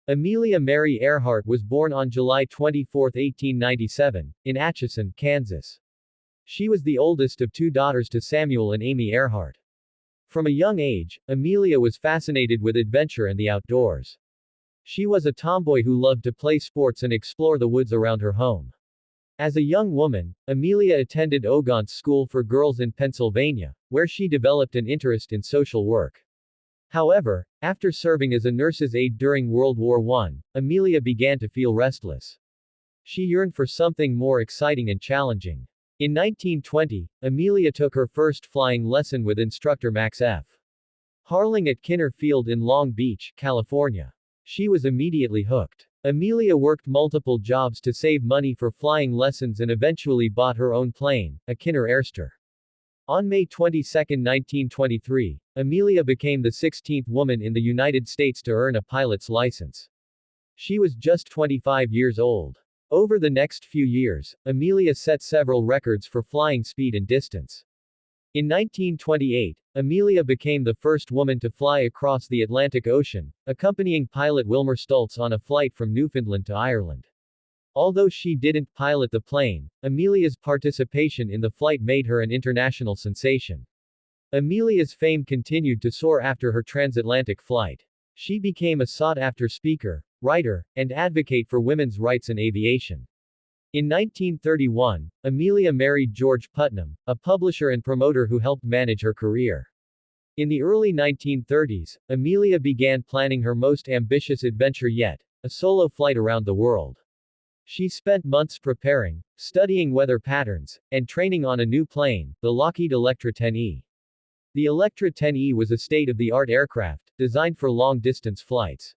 Amelia Mary Earhart was born on July 24, 1897, in Atchison, Kansas. She was the oldest of two daughters to Samuel and Amy Earhart. From a young age, Amelia was fascinated with adventure and the outdoors. She was a tomboy who loved to play sports and explore the woods around her home. As a young woman, Amelia attended Ogontz School for Girls in Pennsylvania, where she developed an interest in social work. However, after serving as a nurse's aide during World War I, Amelia began to feel restless. She yearned for something more exciting and challenging. In 1920, Amelia took her first flying lesson with instructor Max F. Harling at Kinner Field in Long Beach, California. She was immediately hooked. Amelia worked multiple jobs to save money for flying lessons and eventually bought her own plane, a Kinner Airster. On May 22, 1923, Amelia became the 16th woman in the United States to earn a pilot's license. She was just 25 years old. Over the next few years, Amelia set several records for flying speed and distance. In 1928, Amelia became the first woman to fly across the Atlantic Ocean, accompanying pilot Wilmer Stultz on a flight from Newfoundland to Ireland. Although she didn't pilot the plane, Amelia's participation in the flight made her an international sensation. Amelia's fame continued to soar after her transatlantic flight. She became a sought-after speaker, writer, and advocate for women's rights in aviation. In 1931, Amelia married George Putnam, a publisher and promoter who helped manage her career. In the early 1930s, Amelia began planning her most ambitious adventure yet, a solo flight around the world. She spent months preparing, studying weather patterns, and training on a new plane, the Lockheed Electra 10E. The Electra 10E was a state-of-the-art aircraft, designed for long-distance flights.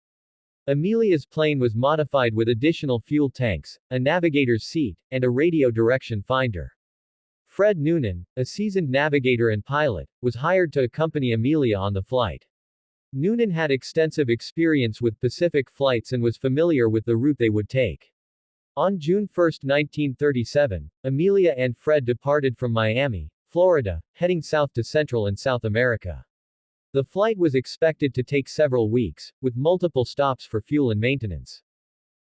Amelia's plane was modified with additional fuel tanks, a navigator's seat, and a radio direction finder. Fred Noonan, a seasoned navigator and pilot, was hired to accompany Amelia on the flight. Noonan had extensive experience with Pacific flights and was familiar with the route they would take. On June 1, 1937, Amelia and Fred departed from Miami, Florida, heading south to Central and South America. The flight was expected to take several weeks, with multiple stops for fuel and maintenance.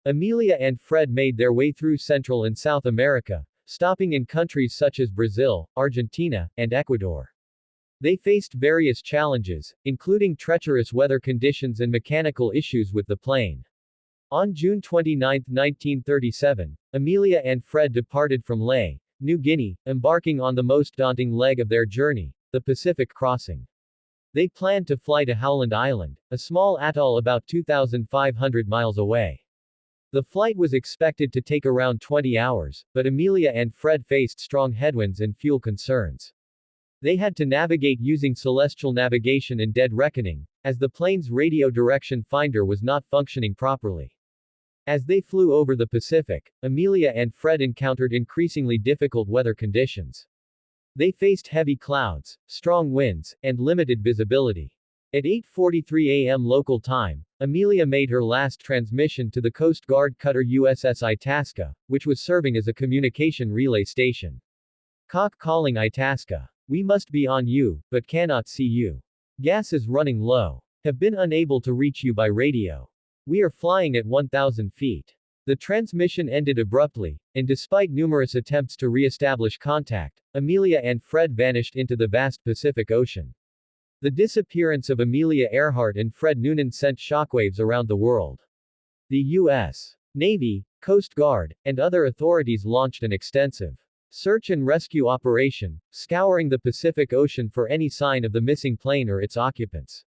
Amelia and Fred made their way through Central and South America, stopping in countries such as Brazil, Argentina, and Ecuador. They faced various challenges, including treacherous weather conditions and mechanical issues with the plane. On June 29, 1937, Amelia and Fred departed from Lae, New Guinea, embarking on the most daunting leg of their journey, the Pacific crossing. They planned to fly to Howland Island, a small atoll about 2,500 miles away. The flight was expected to take around 20 hours, but Amelia and Fred faced strong headwinds and fuel concerns. They had to navigate using celestial navigation and dead reckoning, as the plane's radio direction finder was not functioning properly. As they flew over the Pacific, Amelia and Fred encountered increasingly difficult weather conditions. They faced heavy clouds, strong winds, and limited visibility. At 8:43 a.m. local time, Amelia made her last transmission to the Coast Guard cutter USS Itasca, which was serving as a communication relay station. Cock calling Itasca. We must be on you, but cannot see you. Gas is running low. Have been unable to reach you by radio. We are flying at 1,000 feet. The transmission ended abruptly, and despite numerous attempts to re-establish contact, Amelia and Fred vanished into the vast Pacific Ocean. The disappearance of Amelia Earhart and Fred Noonan sent shockwaves around the world. The U.S. Navy, Coast Guard, and other authorities launched an extensive search and rescue operation, scouring the Pacific Ocean for any sign of the missing plane or its occupants.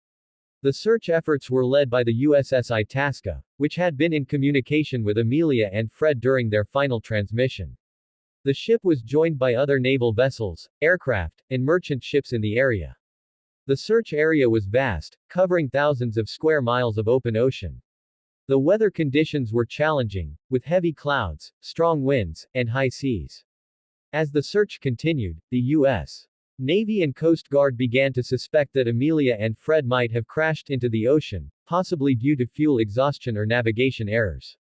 The search efforts were led by the USS Itasca, which had been in communication with Amelia and Fred during their final transmission. The ship was joined by other naval vessels, aircraft, and merchant ships in the area. The search area was vast, covering thousands of square miles of open ocean. The weather conditions were challenging, with heavy clouds, strong winds, and high seas. As the search continued, the U.S. Navy and Coast Guard began to suspect that Amelia and Fred might have crashed into the ocean, possibly due to fuel exhaustion or navigation errors.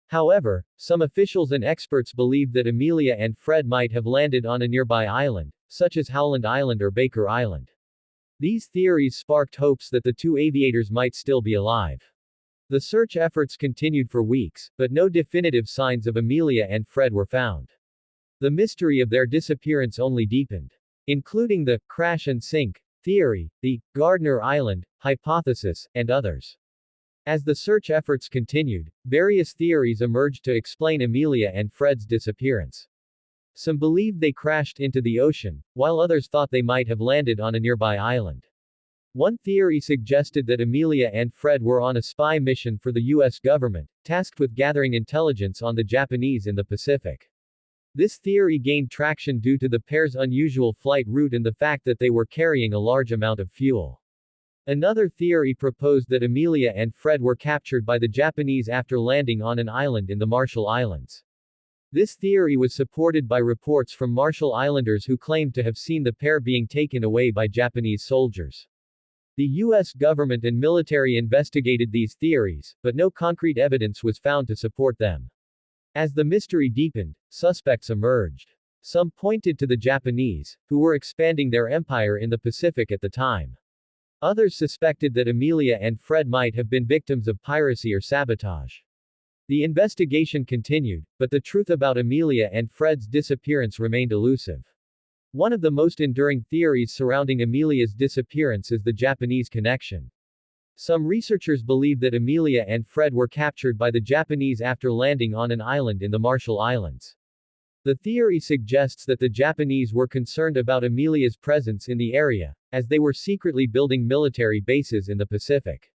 However, some officials and experts believed that Amelia and Fred might have landed on a nearby island, such as Howland Island or Baker Island. These theories sparked hopes that the two aviators might still be alive. The search efforts continued for weeks, but no definitive signs of Amelia and Fred were found. The mystery of their disappearance only deepened, including the crash and sink theory, the Gardner Island hypothesis, and others. As the search efforts continued, various theories emerged to explain Amelia and Fred's disappearance. Some believed they crashed into the ocean, while others thought they might have landed on a nearby island. One theory suggested that Amelia and Fred were on a spy mission for the U.S. government, tasked with gathering intelligence on the Japanese in the Pacific. This theory gained traction due to the pair's unusual flight route and the fact that they were carrying a large amount of fuel. Another theory proposed that Amelia and Fred were captured by the Japanese after landing on an island in the Marshall Islands. This theory was supported by reports from Marshall Islanders who claimed to have seen the pair being taken away by Japanese soldiers. The U.S. government and military investigated these theories, but no concrete evidence was found to support them. As the mystery deepened, suspects emerged. Some pointed to the Japanese, who were expanding their empire in the Pacific at the time. Others suspected that Amelia and Fred might have been victims of piracy or sabotage. The investigation continued, but the truth about Amelia and Fred's disappearance remained elusive. One of the most enduring theories surrounding Amelia's disappearance is the Japanese connection. Some researchers believe that Amelia and Fred were captured by the Japanese after landing on an island in the Marshall Islands. The theory suggests that the Japanese were concerned about Amelia's presence in the area, as they were secretly building military bases in the Pacific.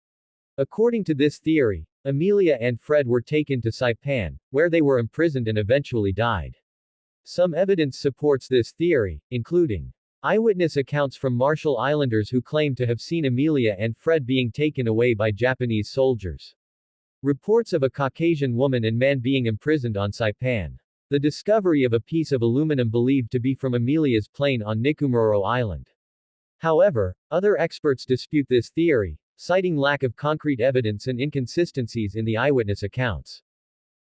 According to this theory, Amelia and Fred were taken to Saipan, where they were imprisoned and eventually died. Some evidence supports this theory, including eyewitness accounts from Marshall Islanders who claim to have seen Amelia and Fred being taken away by Japanese soldiers. Reports of a Caucasian woman and man being imprisoned on Saipan. The discovery of a piece of aluminum believed to be from Amelia's plane on Nikumuro Island. However, other experts dispute this theory, citing lack of concrete evidence and inconsistencies in the eyewitness accounts.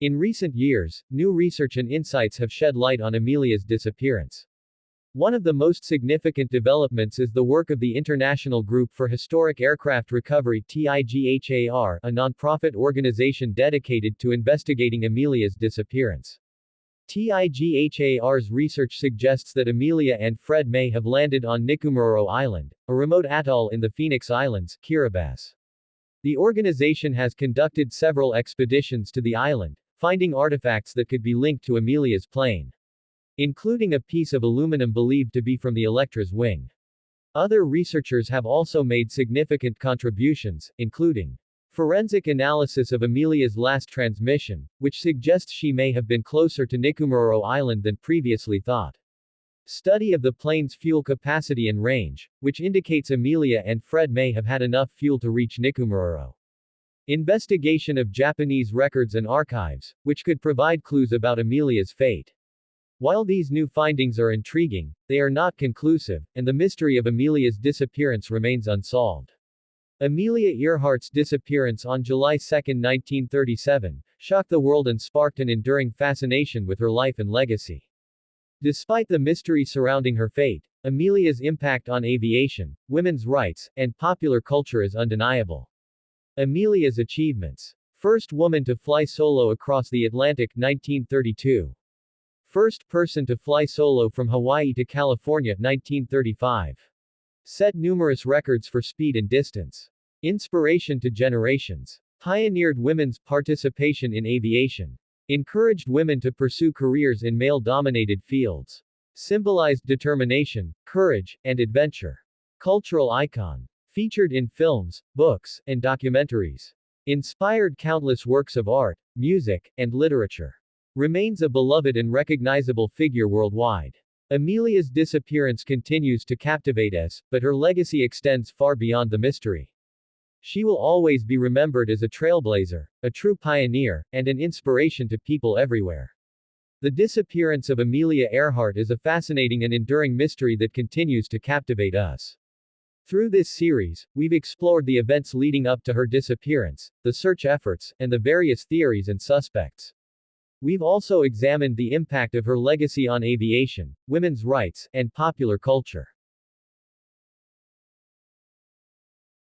In recent years, new research and insights have shed light on Amelia's disappearance. One of the most significant developments is the work of the International Group for Historic Aircraft Recovery (TIGHAR), a nonprofit organization dedicated to investigating Amelia's disappearance. TIGHAR's research suggests that Amelia and Fred may have landed on Nikumuro Island, a remote atoll in the Phoenix Islands, Kiribati. The organization has conducted several expeditions to the island, finding artifacts that could be linked to Amelia's plane, including a piece of aluminum believed to be from the Electra's wing. Other researchers have also made significant contributions, including forensic analysis of Amelia's last transmission, which suggests she may have been closer to Nikumuro Island than previously thought. Study of the plane's fuel capacity and range, which indicates Amelia and Fred may have had enough fuel to reach Nikumuro. Investigation of Japanese records and archives, which could provide clues about Amelia's fate. While these new findings are intriguing, they are not conclusive, and the mystery of Amelia's disappearance remains unsolved. Amelia Earhart's disappearance on July 2, 1937, shocked the world and sparked an enduring fascination with her life and legacy. Despite the mystery surrounding her fate, Amelia's impact on aviation, women's rights, and popular culture is undeniable. Amelia's achievements. First woman to fly solo across the Atlantic 1932. First person to fly solo from Hawaii to California 1935. Set numerous records for speed and distance. Inspiration to generations. Pioneered women's participation in aviation. Encouraged women to pursue careers in male-dominated fields. Symbolized determination, courage, and adventure. Cultural icon. Featured in films, books, and documentaries. Inspired countless works of art, music, and literature. Remains a beloved and recognizable figure worldwide. Amelia's disappearance continues to captivate us, but her legacy extends far beyond the mystery. She will always be remembered as a trailblazer, a true pioneer, and an inspiration to people everywhere. The disappearance of Amelia Earhart is a fascinating and enduring mystery that continues to captivate us. Through this series, we've explored the events leading up to her disappearance, the search efforts, and the various theories and suspects. We've also examined the impact of her legacy on aviation, women's rights, and popular culture.